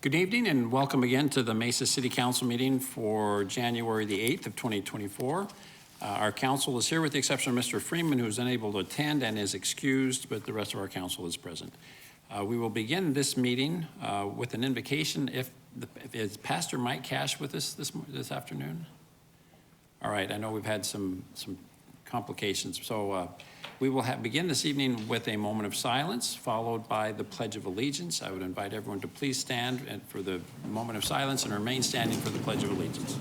Good evening and welcome again to the Mesa City Council meeting for January the 8th of 2024. Our council is here with the exception of Mr. Freeman, who is unable to attend and is excused, but the rest of our council is present. We will begin this meeting with an invocation. Is Pastor Mike Cash with us this afternoon? All right, I know we've had some complications, so we will begin this evening with a moment of silence, followed by the Pledge of Allegiance. I would invite everyone to please stand for the moment of silence and remain standing for the Pledge of Allegiance.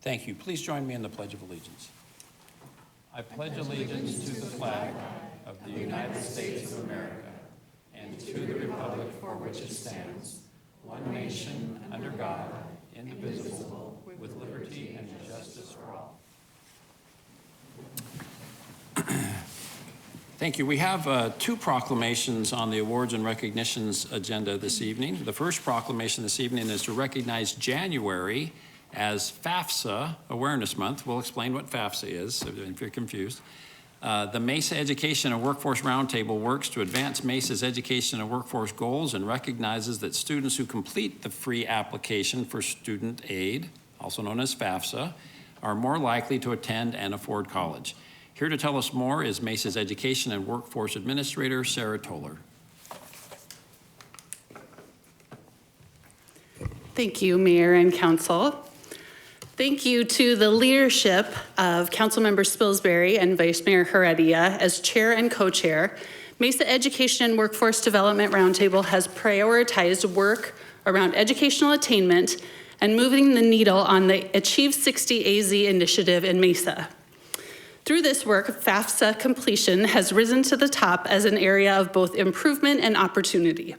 Thank you. Please join me in the Pledge of Allegiance. I pledge allegiance to the flag of the United States of America and to the republic for which it stands, one nation, under God, indivisible, with liberty and justice for all. Thank you. We have two proclamations on the awards and recognitions agenda this evening. The first proclamation this evening is to recognize January as FAFSA Awareness Month. We'll explain what FAFSA is if you're confused. The Mesa Education and Workforce Roundtable works to advance Mesa's education and workforce goals and recognizes that students who complete the free application for student aid, also known as FAFSA, are more likely to attend and afford college. Here to tell us more is Mesa's Education and Workforce Administrator, Sarah Toller. Thank you, Mayor and Council. Thank you to the leadership of Councilmember Spilsbury and Vice Mayor Heredia as chair and co-chair. Mesa Education and Workforce Development Roundtable has prioritized work around educational attainment and moving the needle on the Achieve 60 AZ initiative in Mesa. Through this work, FAFSA completion has risen to the top as an area of both improvement and opportunity.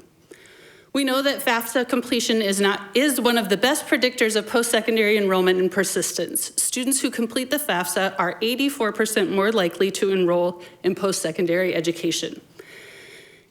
We know that FAFSA completion is one of the best predictors of post-secondary enrollment and persistence. Students who complete the FAFSA are 84% more likely to enroll in post-secondary education.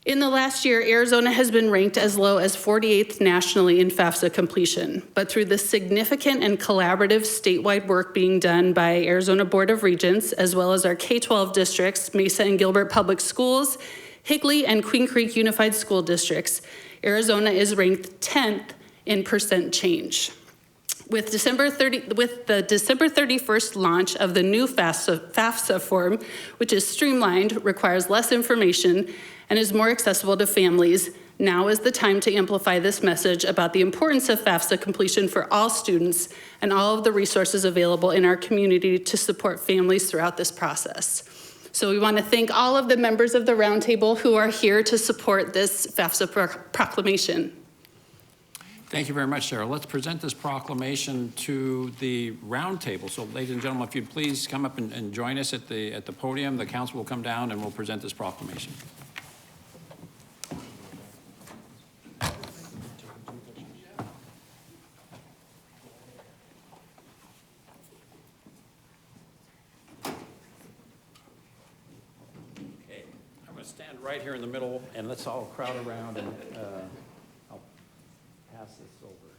In the last year, Arizona has been ranked as low as 48th nationally in FAFSA completion, but through the significant and collaborative statewide work being done by Arizona Board of Regents, as well as our K-12 districts, Mesa and Gilbert Public Schools, Higley and Queen Creek Unified School Districts, Arizona is ranked 10th in percent change. With the December 31st launch of the new FAFSA form, which is streamlined, requires less information, and is more accessible to families, now is the time to amplify this message about the importance of FAFSA completion for all students and all of the resources available in our community to support families throughout this process. So we want to thank all of the members of the roundtable who are here to support this FAFSA proclamation. Thank you very much, Sarah. Let's present this proclamation to the roundtable. So ladies and gentlemen, if you'd please come up and join us at the podium. The council will come down and we'll present this proclamation. Stand right here in the middle and let's all crowd around and I'll pass this over.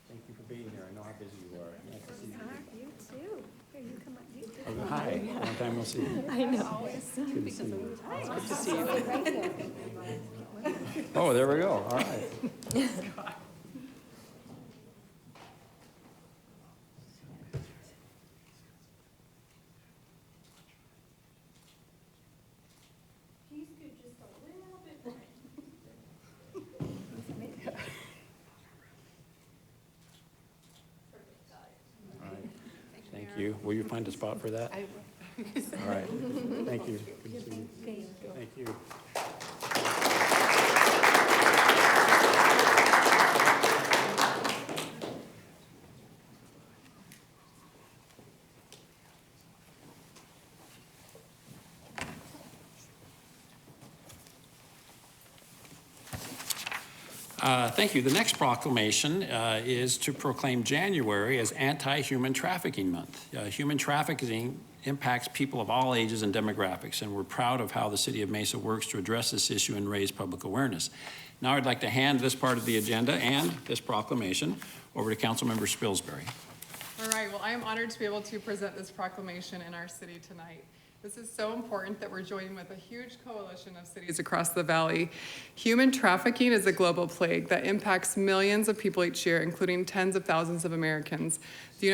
Thank you for being here. I know how busy you are. Nice to see you. You too. Here, you come on. You too. Oh, hi. Long time no see. I know. Good to see you. It's good to see you. Oh, there we go. All right. Thank you. Will you find a spot for that? I will. All right. Thank you. Good to see you. Thank you. Thank you. The next proclamation is to proclaim January as Anti-Human Trafficking Month. Human trafficking impacts people of all ages and demographics, and we're proud of how the City of Mesa works to address this issue and raise public awareness. Now I'd like to hand this part of the agenda and this proclamation over to Councilmember Spilsbury. All right, well, I am honored to be able to present this proclamation in our city tonight. This is so important that we're joining with a huge coalition of cities across the valley. Human trafficking is a global plague that impacts millions of people each year, including tens of thousands of Americans. The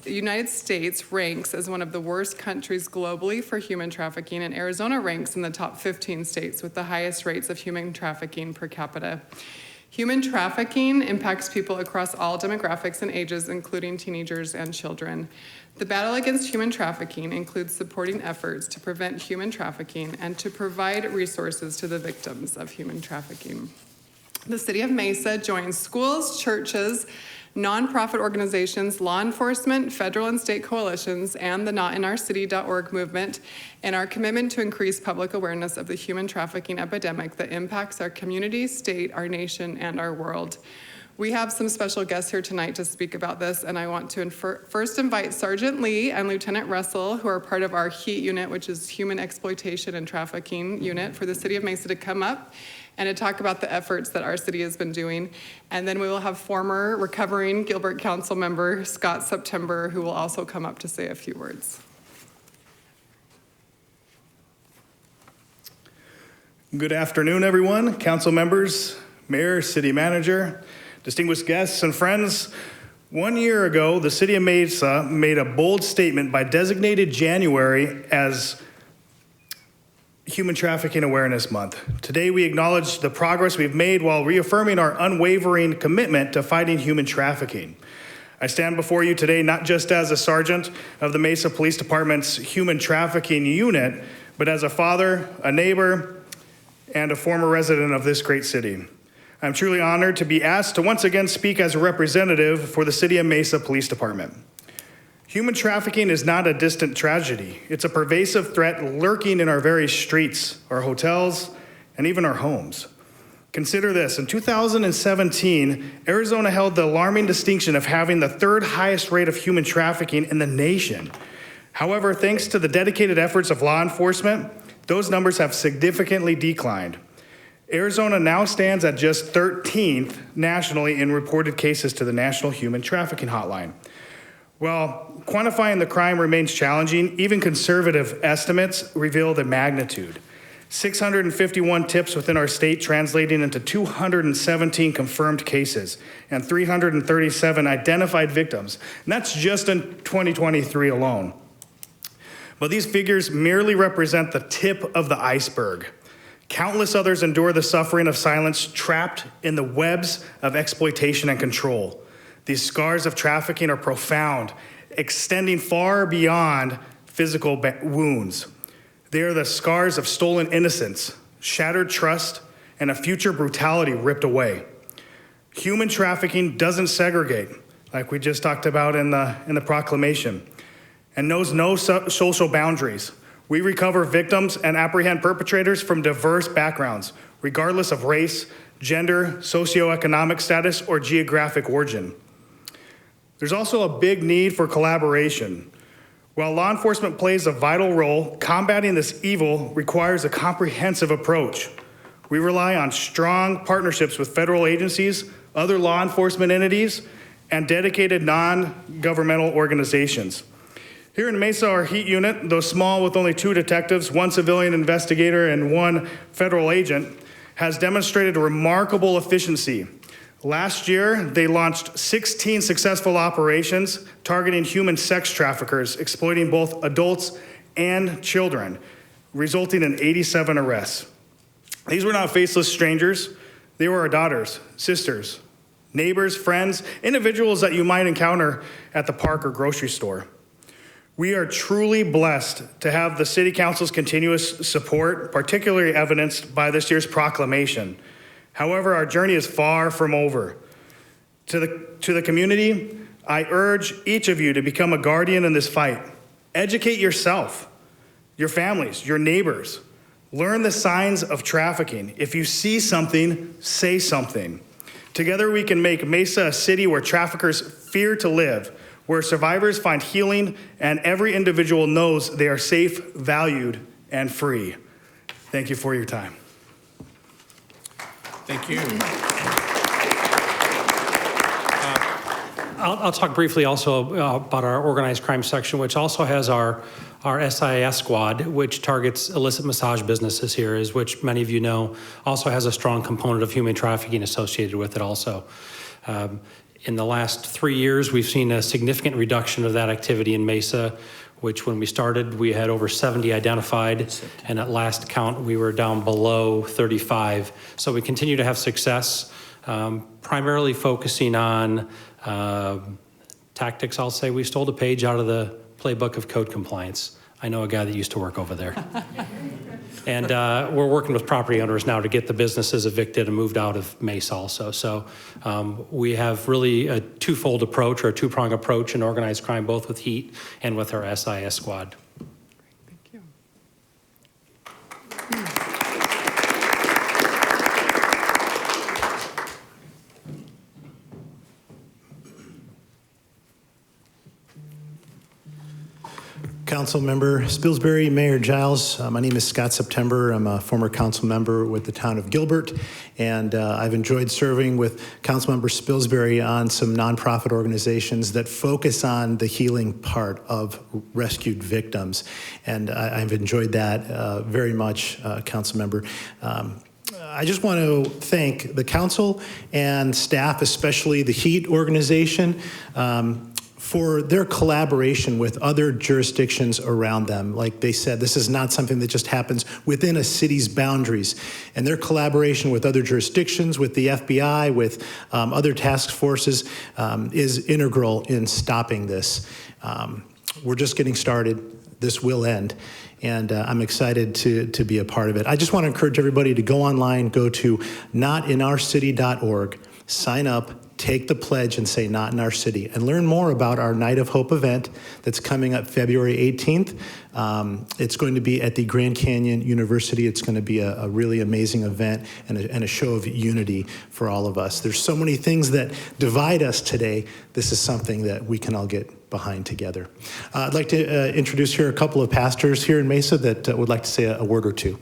United States ranks as one of the worst countries globally for human trafficking, and Arizona ranks in the top 15 states with the highest rates of human trafficking per capita. Human trafficking impacts people across all demographics and ages, including teenagers and children. The battle against human trafficking includes supporting efforts to prevent human trafficking and to provide resources to the victims of human trafficking. The City of Mesa joins schools, churches, nonprofit organizations, law enforcement, federal and state coalitions, and the NotInOurCity.org movement in our commitment to increase public awareness of the human trafficking epidemic that impacts our community, state, our nation, and our world. We have some special guests here tonight to speak about this, and I want to first invite Sergeant Lee and Lieutenant Russell, who are part of our HEAT unit, which is Human Exploitation and Trafficking Unit for the City of Mesa, to come up and to talk about the efforts that our city has been doing. And then we will have former recovering Gilbert Council member Scott September, who will also come up to say a few words. Good afternoon, everyone, council members, mayor, city manager, distinguished guests and friends. 1 year ago, the City of Mesa made a bold statement by designating January as Human Trafficking Awareness Month. Today, we acknowledge the progress we've made while reaffirming our unwavering commitment to fighting human trafficking. I stand before you today not just as a sergeant of the Mesa Police Department's Human Trafficking Unit, but as a father, a neighbor, and a former resident of this great city. I'm truly honored to be asked to once again speak as a representative for the City of Mesa Police Department. Human trafficking is not a distant tragedy. It's a pervasive threat lurking in our very streets, our hotels, and even our homes. Consider this, in 2017, Arizona held the alarming distinction of having the third highest rate of human trafficking in the nation. However, thanks to the dedicated efforts of law enforcement, those numbers have significantly declined. Arizona now stands at just 13th nationally in reported cases to the National Human Trafficking Hotline. While quantifying the crime remains challenging, even conservative estimates reveal the magnitude. 651 tips within our state, translating into 217 confirmed cases and 337 identified victims. And that's just in 2023 alone. But these figures merely represent the tip of the iceberg. Countless others endure the suffering of silence, trapped in the webs of exploitation and control. These scars of trafficking are profound, extending far beyond physical wounds. They are the scars of stolen innocence, shattered trust, and a future brutality ripped away. Human trafficking doesn't segregate, like we just talked about in the proclamation, and knows no social boundaries. We recover victims and apprehend perpetrators from diverse backgrounds, regardless of race, gender, socioeconomic status, or geographic origin. There's also a big need for collaboration. While law enforcement plays a vital role, combating this evil requires a comprehensive approach. We rely on strong partnerships with federal agencies, other law enforcement entities, and dedicated non-governmental organizations. Here in Mesa, our HEAT unit, though small with only 2 detectives, 1 civilian investigator, and 1 federal agent, has demonstrated remarkable efficiency. Last year, they launched 16 successful operations targeting human sex traffickers, exploiting both adults and children, resulting in 87 arrests. These were not faceless strangers. They were our daughters, sisters, neighbors, friends, individuals that you might encounter at the park or grocery store. We are truly blessed to have the City Council's continuous support, particularly evidenced by this year's proclamation. However, our journey is far from over. To the community, I urge each of you to become a guardian in this fight. Educate yourself, your families, your neighbors. Learn the signs of trafficking. If you see something, say something. Together we can make Mesa a city where traffickers fear to live, where survivors find healing and every individual knows they are safe, valued, and free. Thank you for your time. Thank you. I'll talk briefly also about our organized crime section, which also has our SIS squad, which targets illicit massage businesses here, is which many of you know also has a strong component of human trafficking associated with it also. In the last 3 years, we've seen a significant reduction of that activity in Mesa, which when we started, we had over 70 identified, and at last count, we were down below 35. So we continue to have success, primarily focusing on tactics. I'll say we stole a page out of the playbook of code compliance. I know a guy that used to work over there. And we're working with property owners now to get the businesses evicted and moved out of Mesa also. So we have really a twofold approach, or a two-prong approach in organized crime, both with HEAT and with our SIS squad. Thank you. Councilmember Spilsbury, Mayor Giles. My name is Scott September. I'm a former council member with the town of Gilbert, and I've enjoyed serving with Councilmember Spilsbury on some nonprofit organizations that focus on the healing part of rescued victims, and I've enjoyed that very much, Councilmember. I just want to thank the council and staff, especially the HEAT organization, for their collaboration with other jurisdictions around them. Like they said, this is not something that just happens within a city's boundaries. And their collaboration with other jurisdictions, with the FBI, with other task forces is integral in stopping this. We're just getting started. This will end. And I'm excited to be a part of it. I just want to encourage everybody to go online, go to notinourcity.org, sign up, take the pledge and say not in our city, and learn more about our Night of Hope event that's coming up February 18th. It's going to be at the Grand Canyon University. It's going to be a really amazing event and a show of unity for all of us. There's so many things that divide us today. This is something that we can all get behind together. I'd like to introduce here a couple of pastors here in Mesa that would like to say a word or two.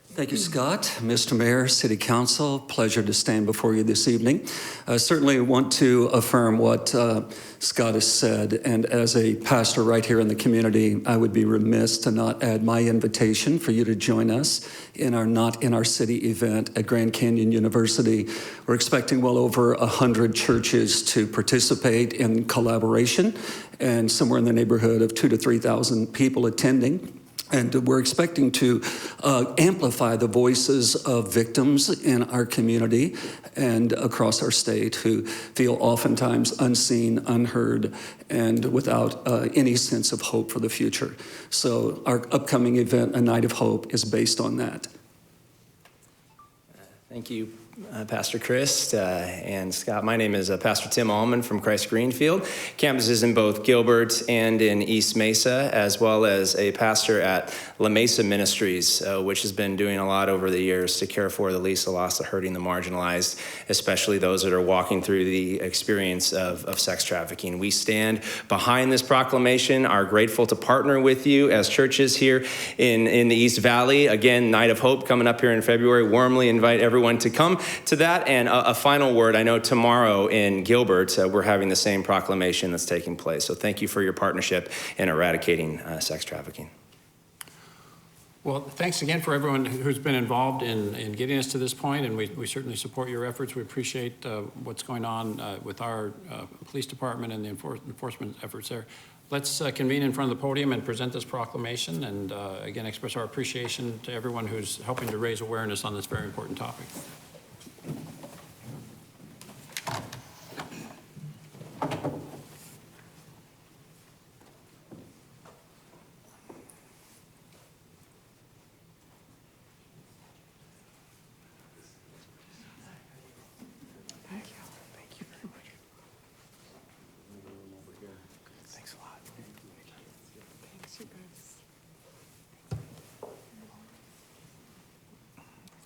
Thank you, Scott. Mr. Mayor, City Council, pleasure to stand before you this evening. I certainly want to affirm what Scott has said, and as a pastor right here in the community, I would be remiss to not add my invitation for you to join us in our Not in Our City event at Grand Canyon University. We're expecting well over 100 churches to participate in collaboration, and somewhere in the neighborhood of 2,000 to 3,000 people attending. And we're expecting to amplify the voices of victims in our community and across our state who feel oftentimes unseen, unheard, and without any sense of hope for the future. So our upcoming event, A Night of Hope, is based on that. Thank you, Pastor Chris and Scott. My name is Pastor Tim Allman from Christ Greenfield. Campuses in both Gilbert and in East Mesa, as well as a pastor at La Mesa Ministries, which has been doing a lot over the years to care for the least, the lost, the hurting, the marginalized, especially those that are walking through the experience of sex trafficking. We stand behind this proclamation, are grateful to partner with you as churches here in the East Valley. Again, Night of Hope coming up here in February. Warmly invite everyone to come to that. And a final word, I know tomorrow in Gilbert, we're having the same proclamation that's taking place. So thank you for your partnership in eradicating sex trafficking. Well, thanks again for everyone who's been involved in getting us to this point, and we certainly support your efforts. We appreciate what's going on with our police department and the enforcement efforts there. Let's convene in front of the podium and present this proclamation, and again, express our appreciation to everyone who's helping to raise awareness on this very important topic.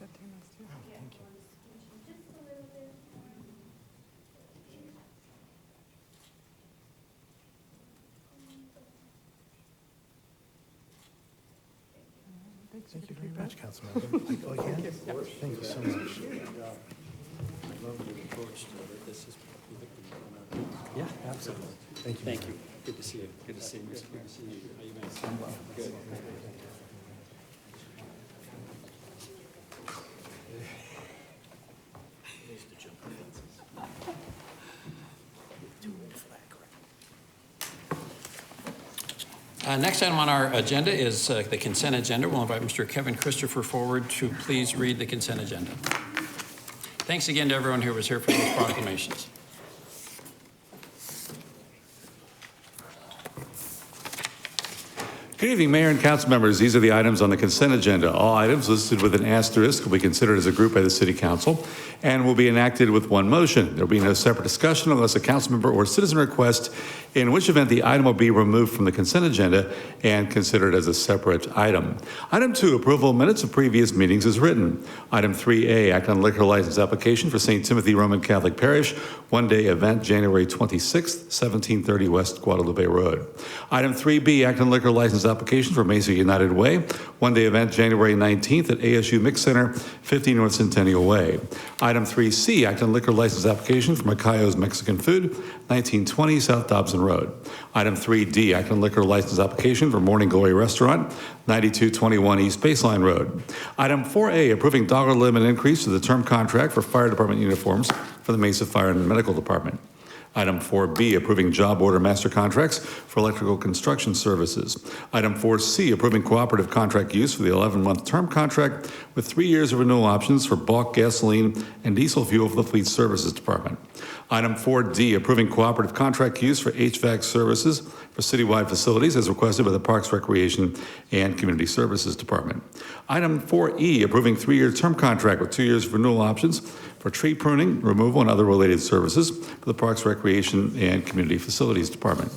Accepting this too. Thank you very much, Councilmember. Oh, yeah? Thank you so much. Yeah, absolutely. Thank you. Thank you. Good to see you. Good to see you. Good to see you. How you been? Good. Next item on our agenda is the consent agenda. We'll invite Mr. Kevin Christopher forward to please read the consent agenda. Thanks again to everyone who was here for those proclamations. Good evening, Mayor and council members. These are the items on the consent agenda. All items listed with an asterisk will be considered as a group by the City Council and will be enacted with one motion. There will be no separate discussion unless a council member or citizen requests, in which event the item will be removed from the consent agenda and considered as a separate item. Item 2, approval of minutes of previous meetings is written. Item 3A, act on liquor license application for St. Timothy Roman Catholic Parish, one-day event, January 26th, 1730 West Guadalupe Road. Item 3B, act on liquor license application for Mesa United Way, one-day event, January 19th at ASU Mix Center, 50 North Centennial Way. Item 3C, act on liquor license application for Macayo's Mexican Food, 1920 South Dobson Road. Item 3D, act on liquor license application for Morning Glory Restaurant, 9221 East Baseline Road. Item 4A, approving dollar limit increase to the term contract for fire department uniforms for the Mesa Fire and Medical Department. Item 4B, approving job order master contracts for electrical construction services. Item 4C, approving cooperative contract use for the 11-month term contract with 3 years of renewal options for bulk gasoline and diesel fuel for the Fleet Services Department. Item 4D, approving cooperative contract use for HVAC services for citywide facilities as requested by the Parks, Recreation, and Community Services Department. Item 4E, approving 3-year term contract with 2 years of renewal options for tree pruning, removal, and other related services for the Parks, Recreation, and Community Facilities Department.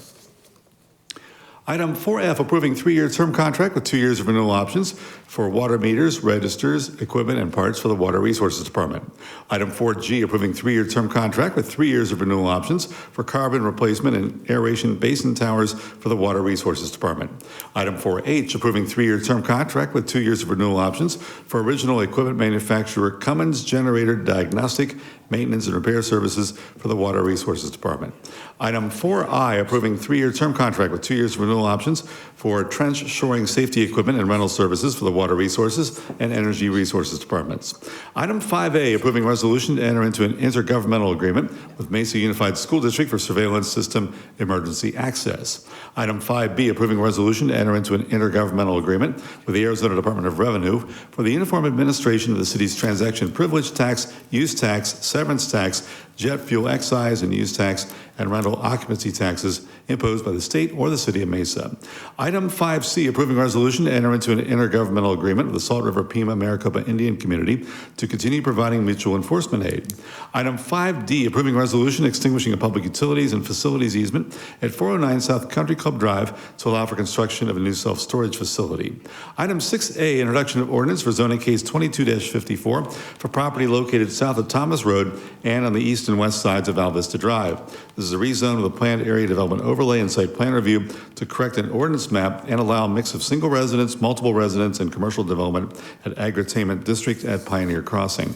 Item 4F, approving 3-year term contract with 2 years of renewal options for water meters, registers, equipment, and parts for the Water Resources Department. Item 4G, approving 3-year term contract with 3 years of renewal options for carbon replacement and aeration basin towers for the Water Resources Department. Item 4H, approving 3-year term contract with 2 years of renewal options for original equipment manufacturer Cummins Generator Diagnostic, Maintenance, and Repair Services for the Water Resources Department. Item 4I, approving 3-year term contract with 2 years of renewal options for trench shoring safety equipment and rental services for the Water Resources and Energy Resources Departments. Item 5A, approving resolution to enter into an intergovernmental agreement with Mesa Unified School District for surveillance system emergency access. Item 5B, approving resolution to enter into an intergovernmental agreement with the Arizona Department of Revenue for the uniform administration of the city's transaction privilege tax, use tax, severance tax, jet fuel excise and use tax, and rental occupancy taxes imposed by the state or the city of Mesa. Item 5C, approving resolution to enter into an intergovernmental agreement with the Salt River Pima Maricopa Indian Community to continue providing mutual enforcement aid. Item 5D, approving resolution extinguishing a public utilities and facilities easement at 409 South Country Club Drive to allow for construction of a new self-storage facility. Item 6A, introduction of ordinance for zoning case 22-54 for property located south of Thomas Road and on the east and west sides of Val Vista Drive. This is a rezone of the planned area development overlay and site plan review to correct an ordinance map and allow a mix of single residence, multiple residence, and commercial development at Agritainment District at Pioneer Crossing.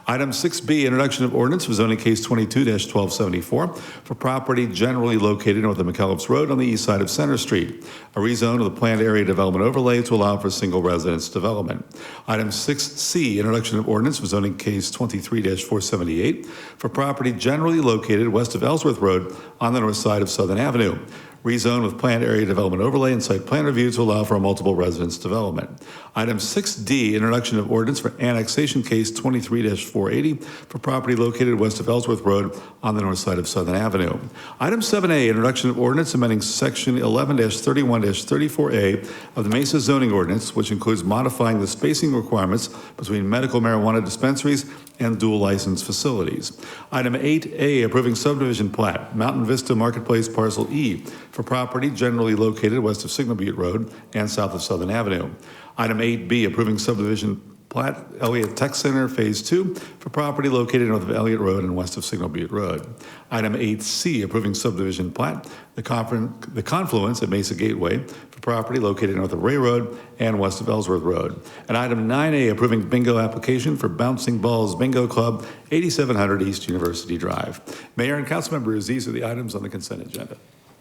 Item 6B, introduction of ordinance for zoning case 22-1274 for property generally located north of McKellips Road on the east side of Center Street. A rezone of the planned area development overlay to allow for single residence development. Item 6C, introduction of ordinance for zoning case 23-478 for property generally located west of Ellsworth Road on the north side of Southern Avenue. Rezone with planned area development overlay and site plan review to allow for a multiple residence development. Item 6D, introduction of ordinance for annexation case 23-480 for property located west of Ellsworth Road on the north side of Southern Avenue. Item 7A, introduction of ordinance amending section 11-31-34A of the Mesa zoning ordinance, which includes modifying the spacing requirements between medical marijuana dispensaries and dual license facilities. Item 8A, approving subdivision plat, Mountain Vista Marketplace Parcel E for property generally located west of Sigma Butte Road and south of Southern Avenue. Item 8B, approving subdivision plat Elliott Tech Center Phase 2 for property located north of Elliott Road and west of Signal Butte Road. Item 8C, approving subdivision plat, the confluence at Mesa Gateway for property located north of Ray Road and west of Ellsworth Road. And item 9A, approving bingo application for Bouncing Balls Bingo Club, 8700 East University Drive. Mayor and council members, these are the items on the consent agenda.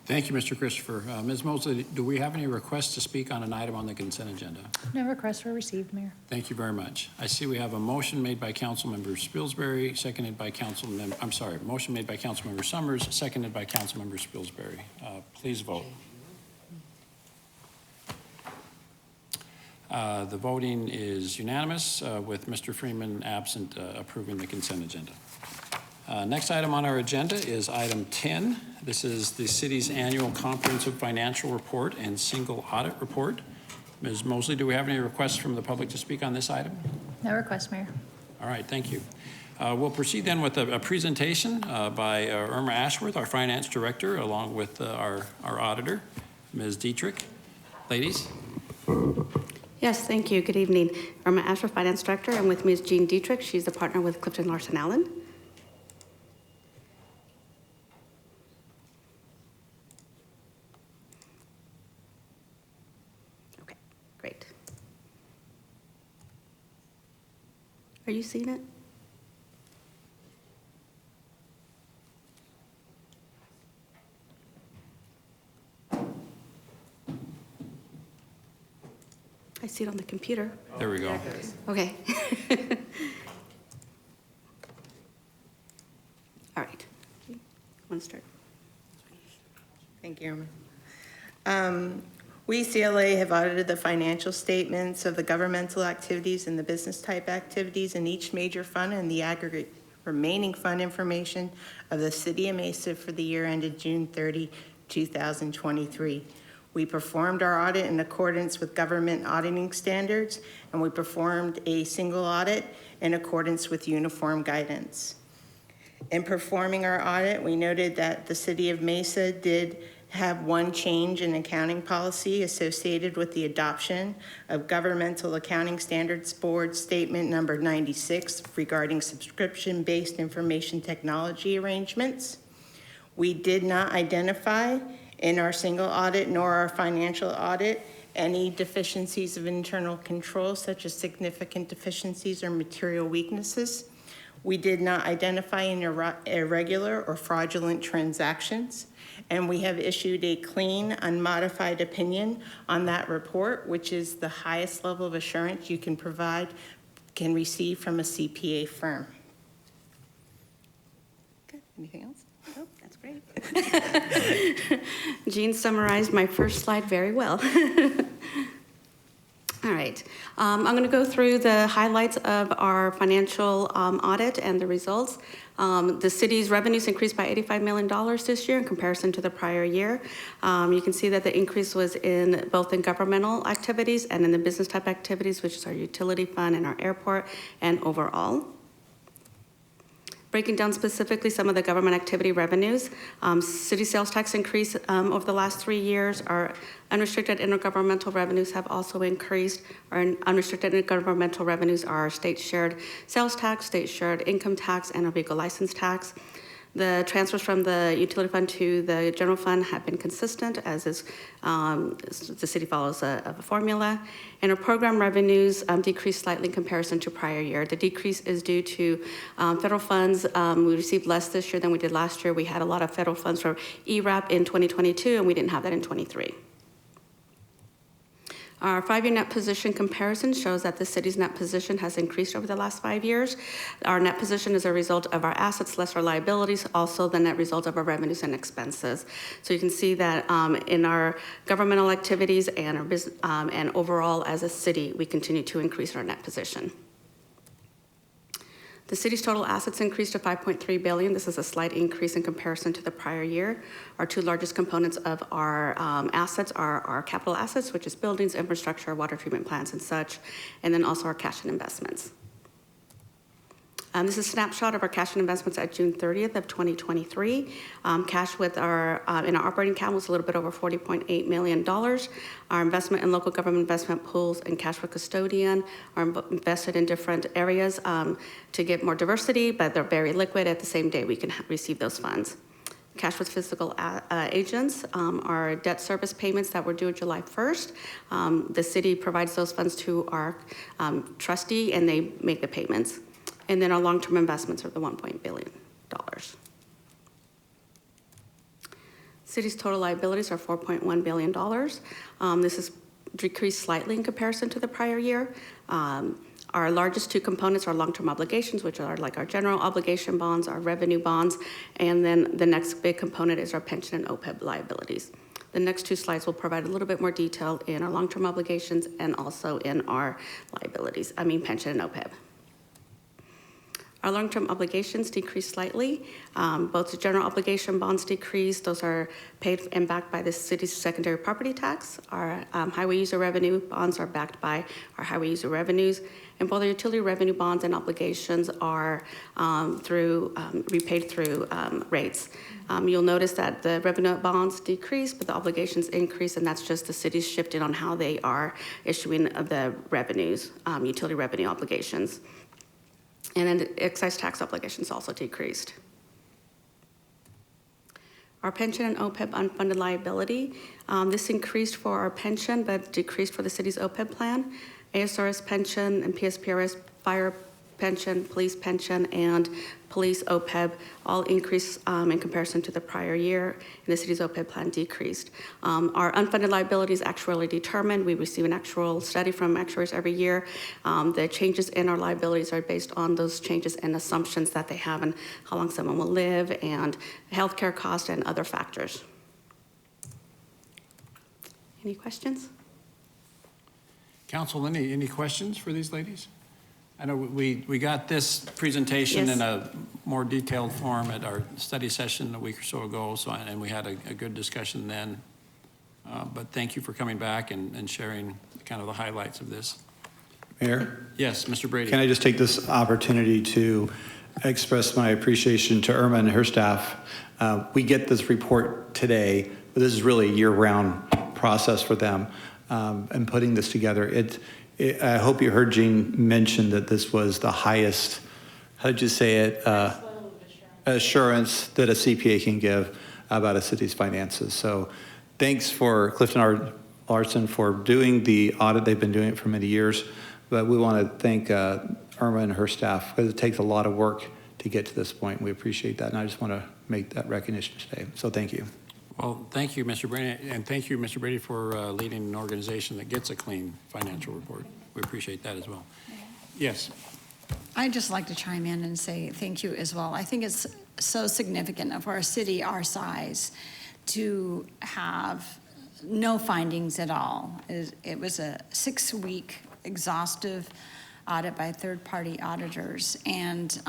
Thank you, Mr. Christopher. Ms. Mosley, do we have any requests to speak on an item on the consent agenda? No requests were received, Mayor. Thank you very much. I see we have a motion made by Councilmember Spilsbury, seconded by motion made by Councilmember Summers, seconded by Councilmember Spilsbury. Please vote. The voting is unanimous with Mr. Freeman absent, approving the consent agenda. Next item on our agenda is item 10. This is the city's annual comprehensive financial report and single audit report. Ms. Mosley, do we have any requests from the public to speak on this item? No request, Mayor. All right, thank you. We'll proceed then with a presentation by Irma Ashworth, our finance director, along with our auditor, Ms. Dietrich. Ladies. Yes, thank you. Good evening. Irma Ashworth, finance director, and with me is Jean Dietrich. She's the partner with Clifton Larson Allen. Great. Are you seeing it? I see it on the computer. There we go. Okay. All right. Want to start? Thank you, Irma. We, CLA, have audited the financial statements of the governmental activities and the business type activities in each major fund and the aggregate remaining fund information of the City of Mesa for the year ended June 30, 2023. We performed our audit in accordance with government auditing standards, and we performed a single audit in accordance with uniform guidance. In performing our audit, we noted that the City of Mesa did have one change in accounting policy associated with the adoption of Governmental Accounting Standards Board Statement Number 96 regarding subscription-based information technology arrangements. We did not identify in our single audit nor our financial audit any deficiencies of internal control, such as significant deficiencies or material weaknesses. We did not identify any irregular or fraudulent transactions, and we have issued a clean, unmodified opinion on that report, which is the highest level of assurance you can receive from a CPA firm. Good. Anything else? Oh, that's great. Jean summarized my first slide very well. All right, I'm going to go through the highlights of our financial audit and the results. The city's revenues increased by $85 million this year in comparison to the prior year. You can see that the increase was in both in governmental activities and in the business type activities, which is our utility fund and our airport, and overall. Breaking down specifically some of the government activity revenues, city sales tax increase over the last 3 years. Our unrestricted intergovernmental revenues have also increased. Our unrestricted intergovernmental revenues are state shared sales tax, state shared income tax, and a vehicle license tax. The transfers from the utility fund to the general fund have been consistent, as is the city follows a formula. And our program revenues decreased slightly in comparison to prior year. The decrease is due to federal funds. We received less this year than we did last year. We had a lot of federal funds for ERAP in 2022, and we didn't have that in 23. Our 5-year net position comparison shows that the city's net position has increased over the last 5 years. Our net position is a result of our assets less our liabilities, also the net result of our revenues and expenses. So you can see that in our governmental activities and our business and overall as a city, we continue to increase our net position. The city's total assets increased to $5.3 billion. This is a slight increase in comparison to the prior year. Our two largest components of our assets are our capital assets, which is buildings, infrastructure, water treatment plants, and such, and then also our cash and investments. This is a snapshot of our cash and investments at June 30th of 2023. Cash with our in our operating account was a little bit over $40.8 million. Our investment in local government investment pools and cash for custodian are invested in different areas to give more diversity, but they're very liquid. At the same day, we can receive those funds. Cash with physical agents are debt service payments that were due July 1st. The city provides those funds to our trustee, and they make the payments. And then our long-term investments are the $1 billion. City's total liabilities are $4.1 billion. This is decreased slightly in comparison to the prior year. Our largest two components are long-term obligations, which are like our general obligation bonds, our revenue bonds, and then the next big component is our pension and OPEB liabilities. The next two slides will provide a little bit more detail in our long-term obligations and also in our liabilities, pension and OPEB. Our long-term obligations decreased slightly. Both the general obligation bonds decreased. Those are paid and backed by the city's secondary property tax. Our highway user revenue bonds are backed by our highway user revenues. And both the utility revenue bonds and obligations are repaid through rates. You'll notice that the revenue bonds decrease, but the obligations increase, and that's just the city's shifted on how they are issuing the revenues, utility revenue obligations. And then the excise tax obligations also decreased. Our pension and OPEB unfunded liability, this increased for our pension, but decreased for the city's OPEB plan. ASRS pension and PSPRS fire pension, police pension, and police OPEB all increased in comparison to the prior year, and the city's OPEB plan decreased. Our unfunded liability is actuarially determined. We receive an actuarial study from actuaries every year. The changes in our liabilities are based on those changes and assumptions that they have and how long someone will live and healthcare costs and other factors. Any questions? Council, any questions for these ladies? I know we got this presentation in a more detailed form at our study session a week or so ago, and we had a good discussion then. But thank you for coming back and sharing kind of the highlights of this. Mayor? Yes, Mr. Brady. Can I just take this opportunity to express my appreciation to Irma and her staff? We get this report today, but this is really a year-round process for them. And putting this together, I hope you heard Jean mention that this was the highest, how did you say it? Assurance that a CPA can give about a city's finances. So thanks for Clifton Larson for doing the audit. They've been doing it for many years. But we want to thank Irma and her staff because it takes a lot of work to get to this point. We appreciate that. And I just want to make that recognition today. So thank you. Well, thank you, Mr. Brady, and thank you, Mr. Brady, for leading an organization that gets a clean financial report. We appreciate that as well. Yes. I'd just like to chime in and say thank you as well. I think it's so significant of our city, our size, to have no findings at all. It was a 6-week exhaustive audit by third-party auditors, and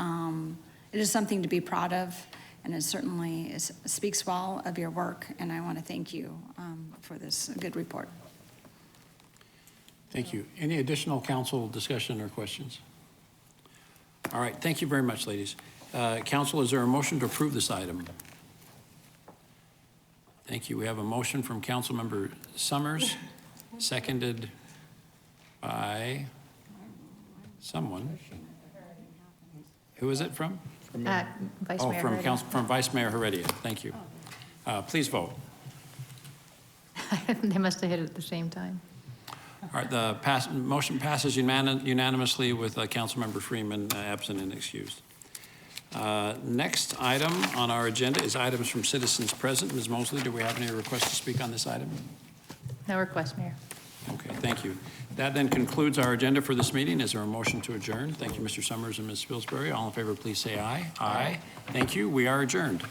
it is something to be proud of. And it certainly speaks well of your work, and I want to thank you for this good report. Thank you. Any additional council discussion or questions? All right, thank you very much, ladies. Council, is there a motion to approve this item? Thank you. We have a motion from Councilmember Summers, seconded by someone. Who is it from? Vice Mayor from from Vice Mayor Heredia. Thank you. Please vote. They must have hit it at the same time. All right, the motion passes unanimously with Councilmember Freeman absent and excused. Next item on our agenda is items from citizens present. Ms. Mosley, do we have any requests to speak on this item? No request, Mayor. Okay, thank you. That then concludes our agenda for this meeting. Is there a motion to adjourn? Thank you, Mr. Summers and Ms. Spilsbury. All in favor, please say aye. Aye. Thank you. We are adjourned.